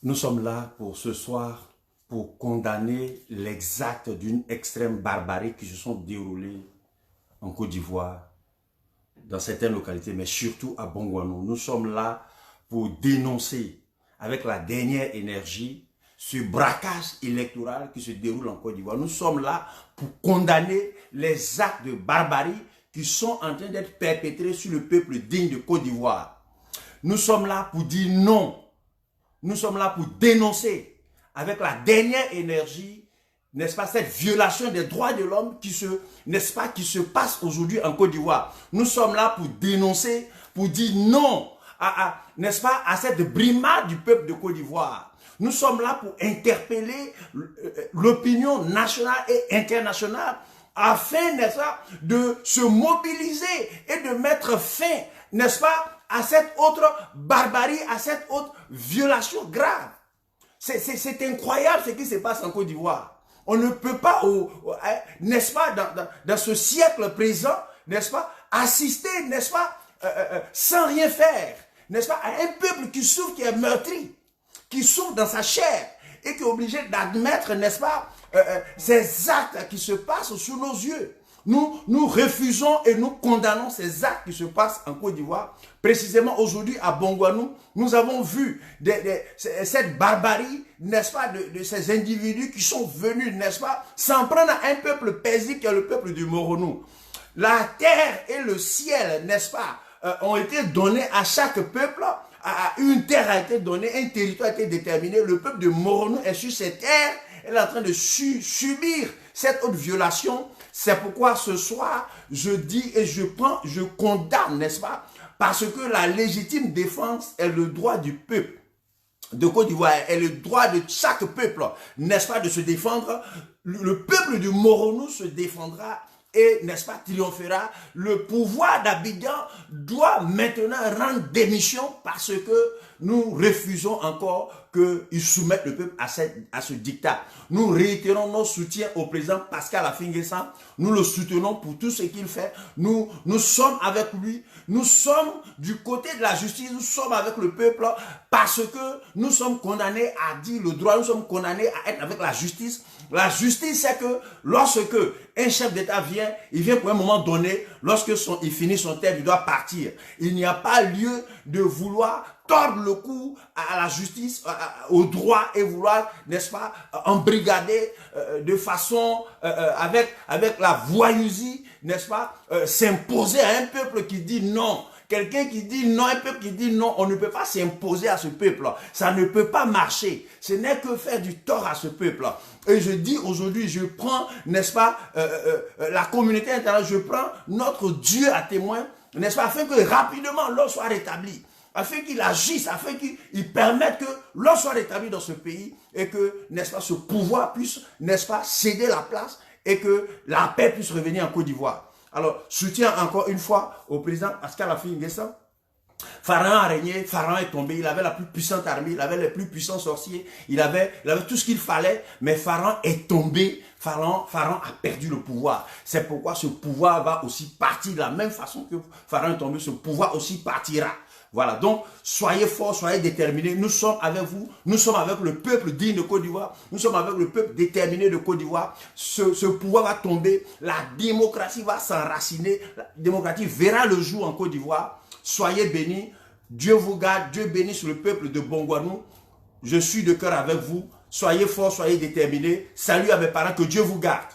Nous sommes là pour ce soir pour condamner les actes d'une extrême barbarie qui se sont déroulés en Côte d'Ivoire, dans certaines localités, mais surtout à Bongouanou. Nous sommes là pour dénoncer avec la dernière énergie ce braquage électoral qui se déroule en Côte d'Ivoire. Nous sommes là pour condamner les actes de barbarie qui sont en train d'être perpétrés sur le peuple digne de Côte d'Ivoire. Nous sommes là pour dire non. Nous sommes là pour dénoncer avec la dernière énergie, n'est-ce pas, cette violation des droits de l'homme qui se passe aujourd'hui en Côte d'Ivoire. Nous sommes là pour dénoncer, pour dire non n'est-ce pas, à cette brimade du peuple de Côte d'Ivoire. Nous sommes là pour interpeller l'opinion nationale et internationale afin, n'est-ce pas, de se mobiliser et de mettre fin, n'est-ce pas, à cette autre barbarie, à cette autre violation grave. C'est incroyable ce qui se passe en Côte d'Ivoire. On ne peut pas, n'est-ce pas, dans ce siècle présent, n'est-ce pas, assister, n'est-ce pas, sans rien faire, n'est-ce pas, à un peuple qui souffre, qui est meurtri, qui souffre dans sa chair et qui est obligé d'admettre, n'est-ce pas, ces actes qui se passent sous nos yeux. Nous refusons et nous condamnons ces actes qui se passent en Côte d'Ivoire. Précisément aujourd'hui à Bongouanou, nous avons vu cette barbarie, n'est-ce pas, de ces individus qui sont venus, n'est-ce pas, s'en prendre à un peuple paisible qui est le peuple du Moronou. La terre et le ciel, n'est-ce pas, ont été donnés à chaque peuple. Une terre a été donnée, un territoire a été déterminé. Le peuple de Moronou est sur cette terre. Elle est en train de subir cette autre violation. C'est pourquoi ce soir, je dis et je condamne, n'est-ce pas? Parce que la légitime défense est le droit du peuple de Côte d'Ivoire, est le droit de chaque peuple, n'est-ce pas, de se défendre. Le peuple du Moronou se défendra et, n'est-ce pas, triomphera. Le pouvoir d'Abidjan doit maintenant rendre démission parce que nous refusons encore qu'ils soumettent le peuple à ce dictat. Nous réitérons nos soutiens au président Pascal Affi-N'Guessan. Nous le soutenons pour tout ce qu'il fait. Nous sommes avec lui. Nous sommes du côté de la justice. Nous sommes avec le peuple parce que nous sommes condamnés à dire le droit. Nous sommes condamnés à être avec la justice. La justice, c'est que lorsque un chef d'État vient, il vient pour un moment donné, lorsque il finit son terme, il doit partir. Il n'y a pas lieu de vouloir tordre le cou à la justice, au droit et vouloir, n'est-ce pas, embrigader de façon, avec la voyousie, n'est-ce pas, s'imposer à un peuple qui dit non. Quelqu'un qui dit non, un peuple qui dit non, on ne peut pas s'imposer à ce peuple. Ça ne peut pas marcher. Ce n'est que faire du tort à ce peuple. Et je dis aujourd'hui, je prends, n'est-ce pas, la communauté internationale, je prends notre Dieu à témoin, n'est-ce pas, afin que rapidement l'ordre soit rétabli, afin qu'il agisse, afin qu'il permette que l'ordre soit rétabli dans ce pays et que, n'est-ce pas, ce pouvoir puisse, n'est-ce pas, céder la place et que la paix puisse revenir en Côte d'Ivoire. Alors, soutien encore une fois au président Pascal Affi-N'Guessan. Pharaon a régné, Pharaon est tombé, il avait la plus puissante armée, il avait les plus puissants sorciers, il avait tout ce qu'il fallait, mais Pharaon est tombé, Pharaon a perdu le pouvoir. C'est pourquoi ce pouvoir va aussi partir de la même façon que Pharaon est tombé, ce pouvoir aussi partira. Voilà, donc soyez forts, soyez déterminés, nous sommes avec vous, nous sommes avec le peuple digne de Côte d'Ivoire, nous sommes avec le peuple déterminé de Côte d'Ivoire. Ce pouvoir va tomber, la démocratie va s'enraciner, la démocratie verra le jour en Côte d'Ivoire. Soyez bénis, Dieu vous garde, Dieu bénisse le peuple de Bongouanou. Je suis de cœur avec vous, soyez forts, soyez déterminés. Salut à mes parents, que Dieu vous garde.